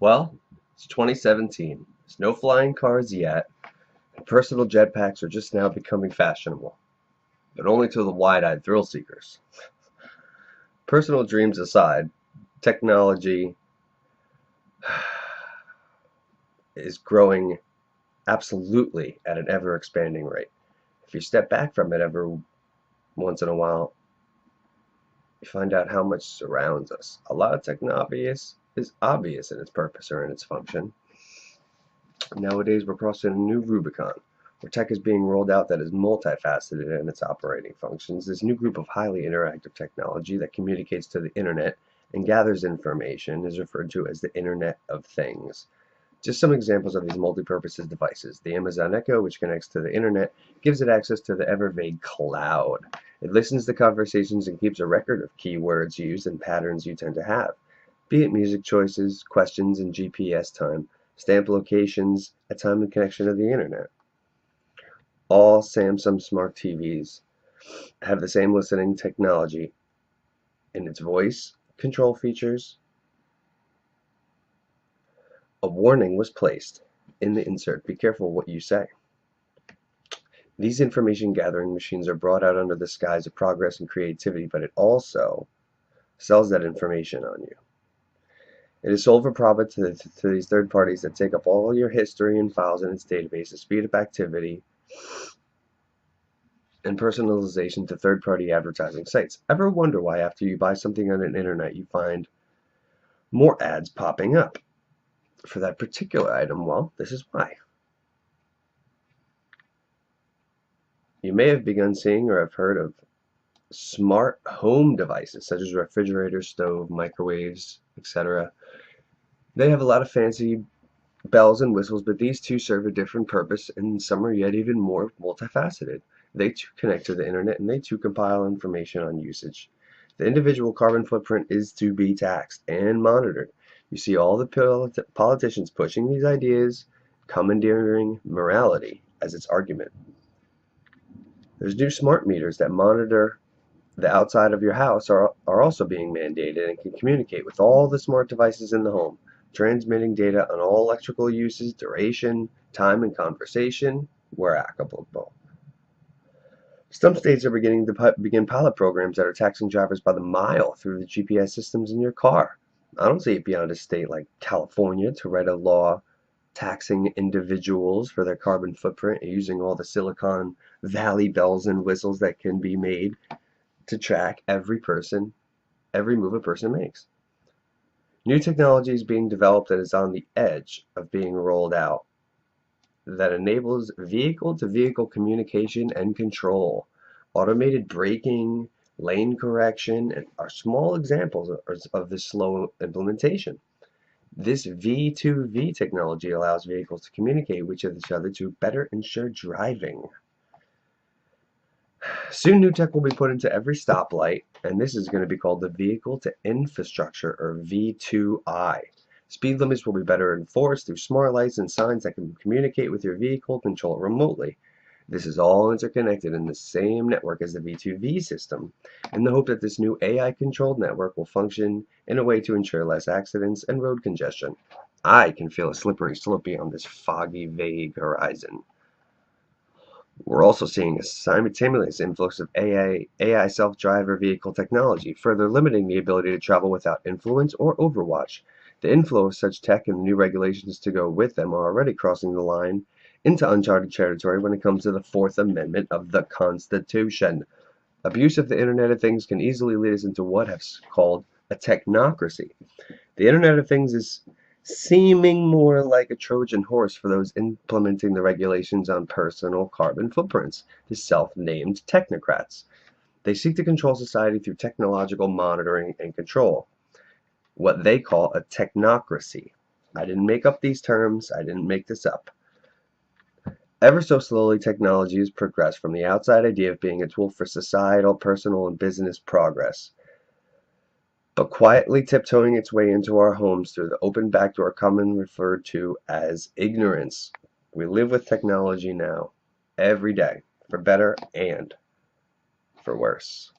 Well, it's 2017. There's no flying cars yet, and personal jetpacks are just now becoming fashionable, but only to the wide-eyed thrill seekers. Personal dreams aside, technology is growing absolutely at an ever-expanding rate. If you step back from it ever once in a while, you find out how much surrounds us. A lot of technology is obvious in its purpose or in its function. Nowadays, we're crossing a new Rubicon, where tech is being rolled out that is multifaceted in its operating functions. This new group of highly interactive technology that communicates to the internet and gathers information is referred to as the Internet of Things. Just some examples of these multi-purpose devices. The Amazon Echo, which connects to the internet, gives it access to the ever-vague cloud. It listens to conversations and keeps a record of keywords used and patterns you tend to have, be it music choices, questions, and GPS time, stamp locations at time of connection to the internet. All Samsung smart TVs have the same listening technology in its voice control features. A warning was placed in the insert. Be careful what you say. These information gathering machines are brought out under the skies of progress and creativity, but it also sells that information on you. It is sold for profit to these third parties that take up all your history and files in its database to speed up activity and personalization to third-party advertising sites. Ever wonder why after you buy something on the internet you find more ads popping up for that particular item? Well, this is why. You may have begun seeing or have heard of smart home devices such as refrigerators, stove, microwaves, etc. They have a lot of fancy bells and whistles, but these too serve a different purpose, and some are yet even more multifaceted. They too connect to the internet, and they too compile information on usage. The individual carbon footprint is to be taxed and monitored. You see all the politicians pushing these ideas, commandeering morality as its argument. There's new smart meters that monitor the outside of your house are also being mandated and can communicate with all the smart devices in the home, transmitting data on all electrical uses, duration, time, and conversation where applicable. Some states are beginning to begin pilot programs that are taxing drivers by the mile through the GPS systems in your car. I don't see it beyond a state like California to write a law taxing individuals for their carbon footprint and using all the Silicon Valley bells and whistles that can be made to track every move a person makes. New technology is being developed that is on the edge of being rolled out that enables vehicle-to-vehicle communication and control. Automated braking, lane correction are small examples of this slow implementation. This V2V technology allows vehicles to communicate with each other to better ensure driving. Soon new tech will be put into every stoplight, and this is going to be called the Vehicle to Infrastructure, or V2I. Speed limits will be better enforced through smart lights and signs that can communicate with your vehicle, control it remotely. This is all interconnected in the same network as the V2V system, in the hope that this new AI-controlled network will function in a way to ensure less accidents and road congestion. I can feel a slippery slope beyond this foggy, vague horizon. We're also seeing a simultaneous influx of AI self-driver vehicle technology, further limiting the ability to travel without influence or overwatch. The inflow of such tech and the new regulations to go with them are already crossing the line into uncharted territory when it comes to the Fourth Amendment of the Constitution. Abuse of the Internet of Things can easily lead us into what is called a technocracy. The Internet of Things is seeming more like a Trojan horse for those implementing the regulations on personal carbon footprints, the self-named technocrats. They seek to control society through technological monitoring and control, what they call a technocracy. I didn't make up these terms, I didn't make this up. Ever so slowly, technology has progressed from the outside idea of being a tool for societal, personal, and business progress, but quietly tiptoeing its way into our homes through the open back door commonly referred to as ignorance. We live with technology now, every day, for better and for worse.